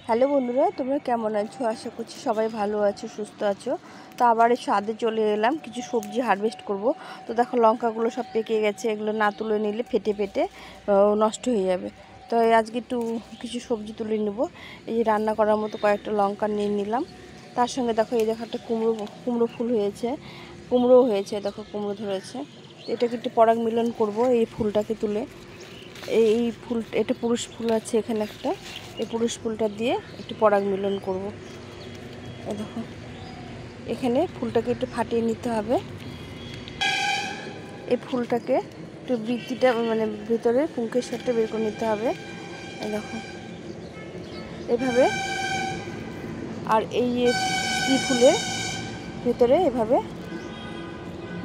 Hello বন্ধুরা, তোমরা কেমন আছো? আশা করছি সবাই ভালো আছো, সুস্থ আছো। তো আবার এই ছাদে চলে এলাম, কিছু সবজি হারভেস্ট করব। তো দেখো লঙ্কাগুলো সব পেকে গেছে, এগুলো না তুলে নিলে ফেটে ফেটে নষ্ট হয়ে যাবে। তো আজকে একটু কিছু সবজি তুলে নেব। এই যে রান্না করার মতো কয়েকটা লঙ্কা নিয়ে নিলাম। তার সঙ্গে দেখো এই দেখো একটা কুমড়ো ফুল হয়েছে, কুমড়োও হয়েছে, দেখো কুমড়ো ধরেছে। তো এটাকে একটু পরাগ মিলন করব এই ফুলটাকে তুলে। এই ফুল, এটা পুরুষ ফুল আছে এখানে একটা, এই পুরুষ ফুলটা দিয়ে একটু পরাগ মিলন করব। এই দেখো এখানে ফুলটাকে একটু ফাটিয়ে নিতে হবে। এই ফুলটাকে একটু বৃত্তিটা মানে ভিতরে পুঙ্কের শেপটা বের করে নিতে হবে। এই দেখো এভাবে। আর এই স্ত্রী ফুলের ভিতরে এভাবে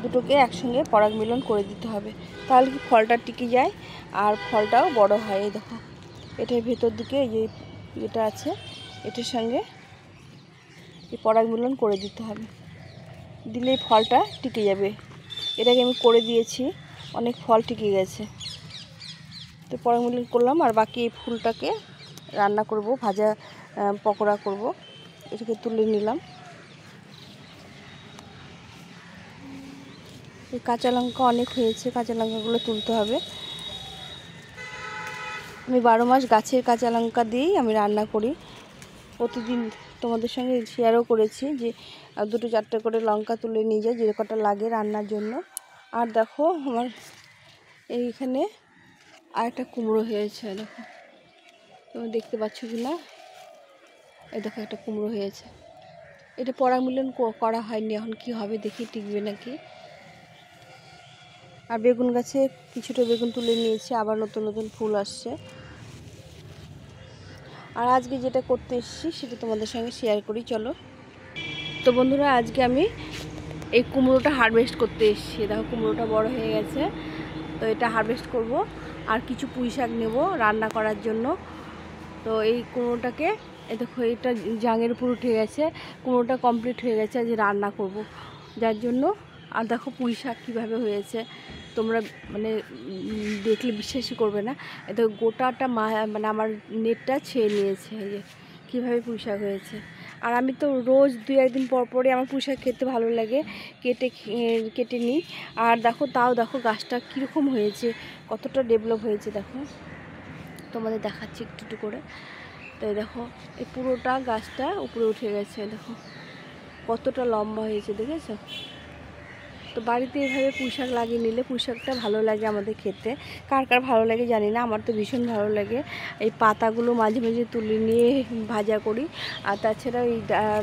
দুটোকে একসঙ্গে পরাগ মিলন করে দিতে হবে, তাহলে কি ফলটা টিকে যায় আর ফলটাও বড় হয়। এই দেখো এটার ভেতর দিকে এই যে যেটা আছে এটার সঙ্গে এই পরাগ মিলন করে দিতে হবে, দিলে এই ফলটা টিকে যাবে। এটাকে আমি করে দিয়েছি, অনেক ফল টিকে গেছে। তো পরাগ মিলন করলাম, আর বাকি এই ফুলটাকে রান্না করব, ভাজা পকোড়া করব। এটাকে তুলে নিলাম। এই কাঁচা লঙ্কা অনেক হয়েছে, কাঁচা লঙ্কাগুলো তুলতে হবে। আমি 12 মাস গাছের কাঁচা লঙ্কা দিয়েই আমি রান্না করি। প্রতিদিন তোমাদের সঙ্গে শেয়ারও করেছি যে 2-4টে করে লঙ্কা তুলে নিয়ে যাই, যে কটা লাগে রান্নার জন্য। আর দেখো আমার এইখানে আরেকটা কুমড়ো হয়েছে, দেখো তুমি দেখতে পাচ্ছ কি না। এই দেখো একটা কুমড়ো হয়েছে, এটা পরাগ মিলন করা হয়নি, এখন কি হবে দেখি টিকবে নাকি। আর বেগুন গাছে কিছুটা বেগুন তুলে নিয়েছি, আবার নতুন নতুন ফুল আসছে। আর আজকে যেটা করতে এসেছি সেটা তোমাদের সঙ্গে শেয়ার করি, চলো। তো বন্ধুরা, আজকে আমি এই কুমড়োটা হারভেস্ট করতে এসেছি। দেখো কুমড়োটা বড় হয়ে গেছে, তো এটা হারভেস্ট করব। আর কিছু পুঁই শাক নেব রান্না করার জন্য। তো এই কুমড়োটাকে দেখো এটা জাঙের উপর উঠে গেছে, কুমড়োটা কমপ্লিট হয়ে গেছে, আজ রান্না করব যার জন্য। আর দেখো পুঁই শাক কীভাবে হয়েছে, তোমরা মানে দেখলে বিশ্বাসই করবে না। এটা গোটাটা মানে আমার নেটটা ছেয়ে নিয়েছে, এই যে কীভাবে পুঁই শাক হয়েছে। আর আমি তো রোজ 2-1 দিন পর পরে আমার পুঁই শাক খেতে ভালো লাগে, কেটে নিই। আর দেখো তাও দেখো গাছটা কীরকম হয়েছে, কতটা ডেভেলপ হয়েছে দেখো, তোমাদের দেখাচ্ছি একটু একটু করে। তাই দেখো এই পুরোটা গাছটা উপরে উঠে গেছে, দেখো কতটা লম্বা হয়েছে, দেখেছো? তো বাড়িতে এইভাবে পুঁই শাক লাগিয়ে নিলে পুঁই শাকটা ভালো লাগে আমাদের খেতে। কার কার ভালো লাগে জানি না, আমার তো ভীষণ ভালো লাগে। এই পাতাগুলো মাঝে মাঝে তুলে নিয়ে ভাজা করি। আর তাছাড়া এই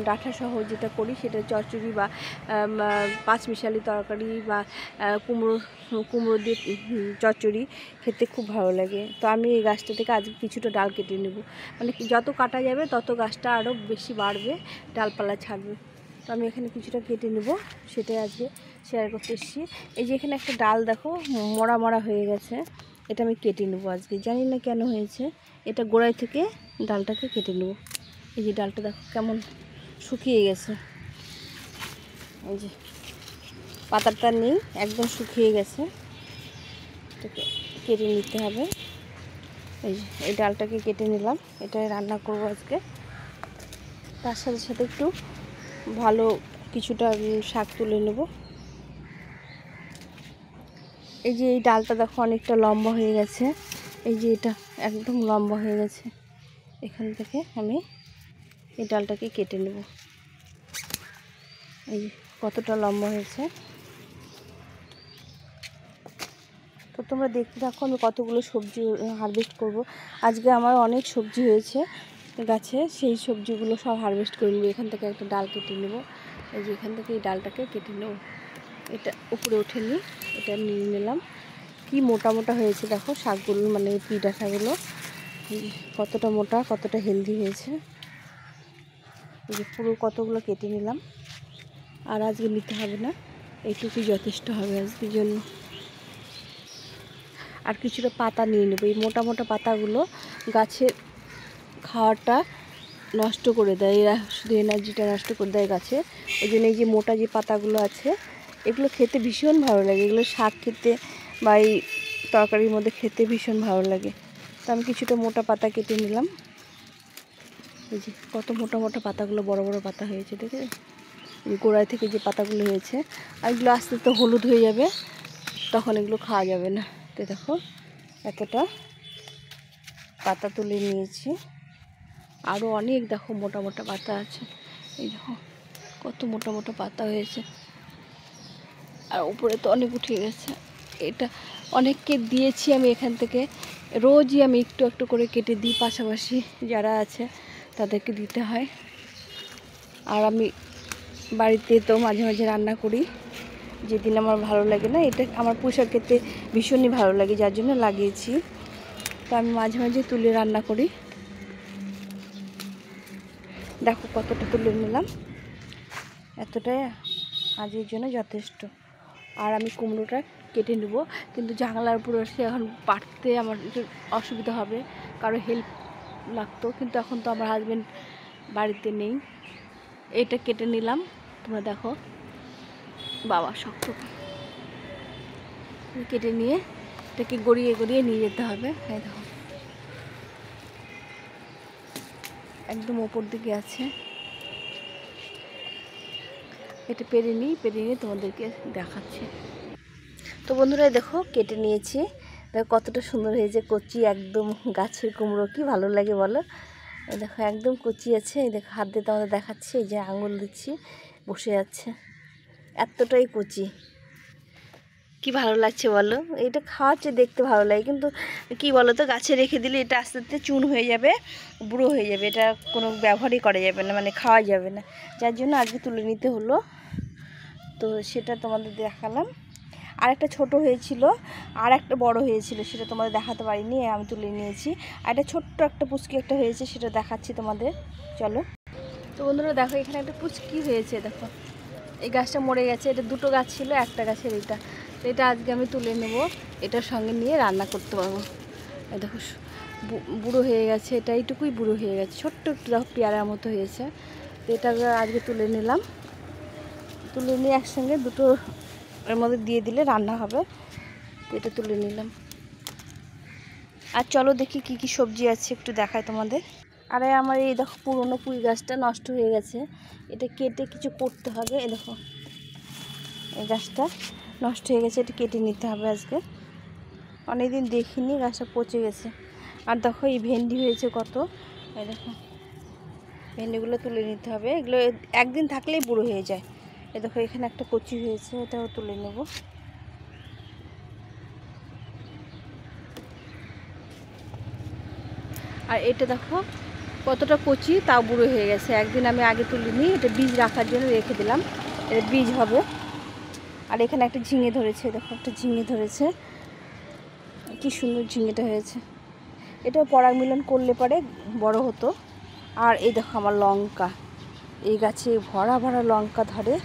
ডাঁটা সহ যেটা করি সেটা চচ্চড়ি বা পাঁচমিশালি তরকারি বা কুমড়ো দিয়ে চচ্চড়ি খেতে খুব ভালো লাগে। তো আমি এই গাছটা থেকে আজকে কিছুটা ডাল কেটে নেব, মানে যত কাটা যাবে তত গাছটা আরও বেশি বাড়বে, ডালপালা ছাড়বে। তো আমি এখানে কিছুটা কেটে নেব, সেটাই আজকে শেয়ার করতে এসেছি। এই যে এখানে একটা ডাল দেখো মরা মরা হয়ে গেছে, এটা আমি কেটে নেবো আজকে, জানি না কেন হয়েছে। এটা গোড়ায় থেকে ডালটাকে কেটে নেব। এই যে ডালটা দেখো কেমন শুকিয়ে গেছে, এই যে পাতাটা নেই, একদম শুকিয়ে গেছে। এটাকে কেটে নিতে হবে। এই ডালটাকে কেটে নিলাম, এটাই রান্না করব আজকে। তার সাথে সাথে একটু ভালো কিছুটা শাক তুলে নেব। এই যে এই ডালটা দেখো অনেকটা লম্বা হয়ে গেছে, এই যে এটা একদম লম্বা হয়ে গেছে। এখান থেকে আমি এই ডালটাকে কেটে নেব, এই কতটা লম্বা হয়েছে। তো তোমরা দেখতে থাকো আমি কতগুলো সবজি হারভেস্ট করব। আজকে আমার অনেক সবজি হয়েছে গাছে, সেই সবজিগুলো সব হারভেস্ট করে নেব। এখান থেকে একটা ডাল কেটে নেব, এই যে এখান থেকে এই ডালটাকে কেটে নেব। এটা উপরে ওঠে নিই, এটা নিয়ে নিলাম। কি মোটা মোটা হয়েছে দেখো শাকগুলো, মানে পিডা শাকগুলো কতটা মোটা, কতটা হেলদি হয়েছে। এই যে পুরো কতগুলো কেটে নিলাম, আর আজকে নিতে হবে না, এইটুকুই যথেষ্ট হবে আজকের জন্য। আর কিছুটা পাতা নিয়ে নেব, এই মোটা মোটা পাতাগুলো গাছের খাওয়াটা নষ্ট করে দেয়, এরা শুধু এনার্জিটা নষ্ট করে দেয় গাছে। ওই জন্য এই যে মোটা যে পাতাগুলো আছে এগুলো খেতে ভীষণ ভালো লাগে, এগুলো শাক খেতে বা এই তরকারির মধ্যে খেতে ভীষণ ভালো লাগে। তো আমি কিছুটা মোটা পাতা কেটে নিলাম। এই যে কত মোটা মোটা পাতাগুলো, বড় বড় পাতা হয়েছে, দেখে এই গোড়ায় থেকে যে পাতাগুলো হয়েছে। আর এগুলো আস্তে আস্তে হলুদ হয়ে যাবে, তখন এগুলো খাওয়া যাবে না। তো দেখো এতটা পাতা তুলে নিয়েছি, আরও অনেক দেখো মোটা মোটা পাতা আছে। এই দেখো কত মোটা মোটা পাতা হয়েছে, আর উপরে তো অনেক উঠে গেছে। এটা অনেককে দিয়েছি আমি এখান থেকে, রোজই আমি একটু একটু করে কেটে দিই, পাশাপাশি যারা আছে তাদেরকে দিতে হয়। আর আমি বাড়িতে তো মাঝে মাঝে রান্না করি, যেদিন আমার ভালো লাগে না। এটা আমার পোশাক খেতে ভীষণই ভালো লাগে, যার জন্য লাগিয়েছি। তো আমি মাঝে মাঝে তুলে রান্না করি। দেখো কতটা তুলে নিলাম, এতটাই আজকের জন্য যথেষ্ট। আর আমি কুমড়োটা কেটে নেব, কিন্তু জানালার উপরে এসে এখন পাড়তে আমার একটু অসুবিধা হবে, কারো হেল্প লাগতো, কিন্তু এখন তো আমার হাজব্যান্ড বাড়িতে নেই। এটা কেটে নিলাম, তোমরা দেখো বাবা শক্ত কেটে নিয়ে এটাকে গড়িয়ে গড়িয়ে নিয়ে যেতে হবে। এই দেখো একদম ওপর দিকে আছে, এটা পেরে নিয়ে তোমাদেরকে দেখাচ্ছি। তো বন্ধুরা দেখো কেটে নিয়েছি, দেখো কতটা সুন্দর হয়েছে, কচি একদম গাছের কুমড়ো, কি ভালো লাগে বলো। এই দেখো একদম কচি আছে, এই দেখো হাত দিয়ে তোমাদের দেখাচ্ছি, এই যে আঙুল দিচ্ছি, বসে যাচ্ছে, এতটাই কচি, কি ভালো লাগছে বলো। এটা খাওয়াচ্ছে দেখতে ভালো লাগে, কিন্তু কি বলো তো, গাছে রেখে দিলে এটা আস্তে আস্তে চুন হয়ে যাবে, বুড়ো হয়ে যাবে, এটা কোনো ব্যবহারই করা যাবে না, মানে খাওয়া যাবে না। যার জন্য আজকে তুলে নিতে হলো, তো সেটা তোমাদের দেখালাম। আর একটা ছোটো হয়েছিল, আর একটা বড় হয়েছিল, সেটা তোমাদের দেখাতে পারিনি, আমি তুলে নিয়েছি। আর একটা ছোট্ট একটা পুচকি একটা হয়েছে, সেটা দেখাচ্ছি তোমাদের, চলো। তো বন্ধুরা দেখো এখানে একটা পুচকি হয়েছে, দেখো এই গাছটা মরে গেছে, এটা দুটো গাছ ছিল, একটা গাছের এটা। তো এটা আজকে আমি তুলে নেব, এটার সঙ্গে নিয়ে রান্না করতে পারবো। এই দেখো বুড়ো হয়ে গেছে, এটা এইটুকুই বুড়ো হয়ে গেছে, ছোট্ট একটু দেখো পেয়ারার মতো হয়েছে। তো এটা আজকে তুলে নিলাম, তুলে নিয়ে একসঙ্গে দুটো এর মধ্যে দিয়ে দিলে রান্না হবে। তো এটা তুলে নিলাম। আর চলো দেখি কি কি সবজি আছে একটু দেখাই তোমাদের। আরে আমার এই দেখো পুরনো পুঁই গাছটা নষ্ট হয়ে গেছে, এটা কেটে কিছু করতে হবে। এই দেখো এই গাছটা নষ্ট হয়ে গেছে, এটা কেটে নিতে হবে আজকে, অনেকদিন দেখিনি, গাছটা পচে গেছে। আর দেখো এই ভেন্ডি হয়েছে কত, এই দেখো ভেন্ডিগুলো তুলে নিতে হবে, এগুলো একদিন থাকলেই বুড়ো হয়ে যায়। এই দেখো এখানে একটা কচি হয়েছে, এটাও তুলে নেব। আর এটা দেখো কতটা কচি, তাও বুড়ো হয়ে গেছে, একদিন আমি আগে তুলিনি, এটা বীজ রাখার জন্য রেখে দিলাম, এটা বীজ হবে। আর এখানে একটা ঝিঙে ধরেছে, দেখো একটা ঝিঙে ধরেছে, কি সুন্দর ঝিঙেটা হয়েছে, এটা পরাগ মিলন করলে পরে বড় হতো। আর এই দেখো আমার লঙ্কা, এই গাছে ভরা ভরা লঙ্কা ধরে,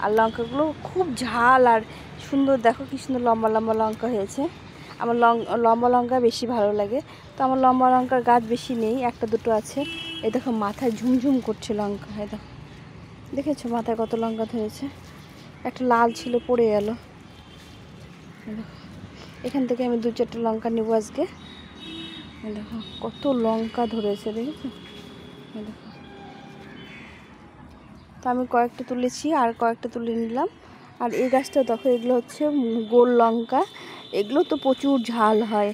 আর লঙ্কাগুলো খুব ঝাল আর সুন্দর, দেখো কি সুন্দর লম্বা লম্বা লঙ্কা হয়েছে। আমার লম্বা লঙ্কা বেশি ভালো লাগে, তো আমার লম্বা লঙ্কার গাছ বেশি নেই, একটা দুটো আছে। এই দেখো মাথায় ঝুমঝুম করছে লঙ্কা, এই দেখো দেখেছো মাথায় কত লঙ্কা ধরেছে, একটা লাল ছিল পড়ে গেল। দেখো এখান থেকে আমি 2-4টা লঙ্কা নেব আজকে। দেখো কত লঙ্কা ধরেছে, দেখেছো, দেখো। তো আমি কয়েকটা তুলেছি, আর কয়েকটা তুলে নিলাম। আর এই গাছটা দেখো, এগুলো হচ্ছে গোল লঙ্কা, এগুলো তো প্রচুর ঝাল হয়,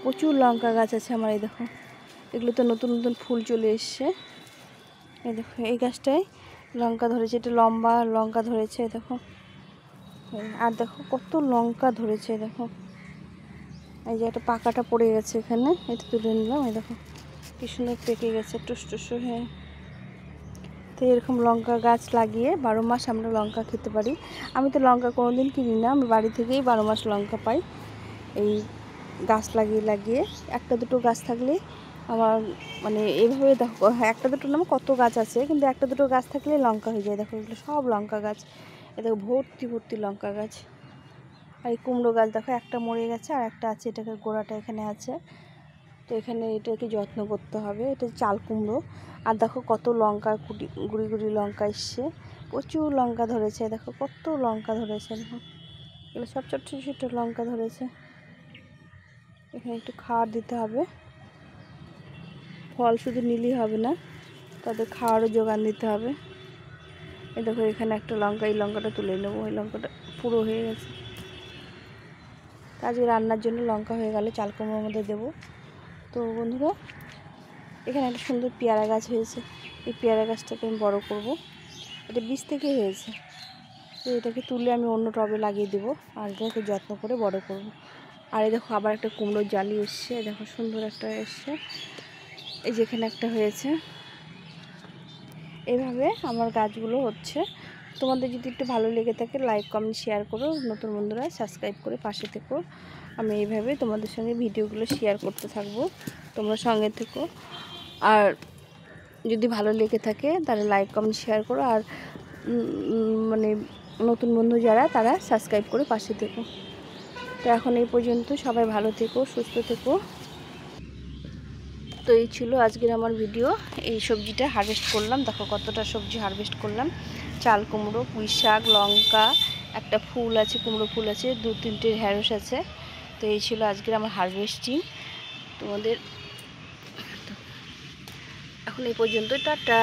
প্রচুর লঙ্কা গাছ আছে আমার। এই দেখো এগুলো তো নতুন নতুন ফুল চলে এসছে। এই দেখো এই গাছটায় লঙ্কা ধরেছে, এটা লম্বা লঙ্কা ধরেছে, দেখো। আর দেখো কত লঙ্কা ধরেছে, দেখো এই যে একটা পাকাটা পড়ে গেছে এখানে, এটা তুলে নিলাম। এই দেখো কি সুন্দর পেকে গেছে টুস টুস হয়ে। তো এরকম লঙ্কা গাছ লাগিয়ে 12 মাস আমরা লঙ্কা খেতে পারি। আমি তো লঙ্কা কোনোদিন কিনি না, আমি বাড়ি থেকেই 12 মাস লঙ্কা পাই। এই গাছ লাগিয়ে লাগিয়ে একটা দুটো গাছ থাকলে আমার, মানে এইভাবে দেখো একটা দুটো নামে কত গাছ আছে, কিন্তু একটা দুটো গাছ থাকলে লঙ্কা হয়ে যায়। দেখো এগুলো সব লঙ্কা গাছ, এ দেখো ভর্তি ভর্তি লঙ্কা গাছ। আর এই কুমড়ো গাছ দেখো একটা মরে গেছে, আর একটা আছে, এটাকে গোড়াটা এখানে আছে। তো এখানে এটাকে যত্ন করতে হবে, এটা চাল কুমড়ো। আর দেখো কত লঙ্কা গুড়ি গুড়ি লঙ্কা এসছে, প্রচুর লঙ্কা ধরেছে, দেখো কত লঙ্কা ধরেছে, দেখো এগুলো সব ছোট্ট ছোট্ট লঙ্কা ধরেছে। এখানে একটু খাবার দিতে হবে, ফল শুধু নিলেই হবে না, তাদের খাওয়ারও যোগান দিতে হবে। এই দেখো এখানে একটা লঙ্কা, এই লঙ্কাটা তুলে নেবো, এই লঙ্কাটা পুরো হয়ে গেছে। আজকে রান্নার জন্য লঙ্কা হয়ে গেলে চাল কুমড়োর মধ্যে দেবো। তো বন্ধুরা এখানে একটা সুন্দর পেয়ারা গাছ হয়েছে, এই পেয়ারা গাছটাকে আমি বড়ো করব। এটা বীজ থেকে হয়েছে, তো এটাকে তুলে আমি অন্য টবে লাগিয়ে দেবো আর এটাকে যত্ন করে বড় করব। আর এই দেখো আবার একটা কুমড়োর জালি এসছে, দেখো সুন্দর একটা এসছে, এই যেখানে একটা হয়েছে। এইভাবে আমার গাছগুলো হচ্ছে। তোমাদের যদি একটু ভালো লেগে থাকে লাইক কমেন্ট শেয়ার করো, নতুন বন্ধুরা সাবস্ক্রাইব করে পাশে থেকো। আমি এইভাবে তোমাদের সঙ্গে ভিডিওগুলো শেয়ার করতে থাকবো, তোমরা সঙ্গে থেকো। আর যদি ভালো লেগে থাকে তাহলে লাইক কমেন্ট শেয়ার করো, আর মানে নতুন বন্ধু যারা তারা সাবস্ক্রাইব করে পাশে থেকো। তো এখন এই পর্যন্ত, সবাই ভালো থেকো, সুস্থ থেকো। তো এই ছিল আজকের আমার ভিডিও। এই সবজিটা হারভেস্ট করলাম, দেখো কতটা সবজি হারভেস্ট করলাম। চাল কুমড়ো, পুঁই শাক, লঙ্কা, একটা ফুল আছে, কুমড়ো ফুল আছে, 2-3টে ঢ্যাঁড়স আছে। তো এই ছিল আজকের আমার হারভেস্টিং। তোমাদের এখন এই পর্যন্ত, টাটা।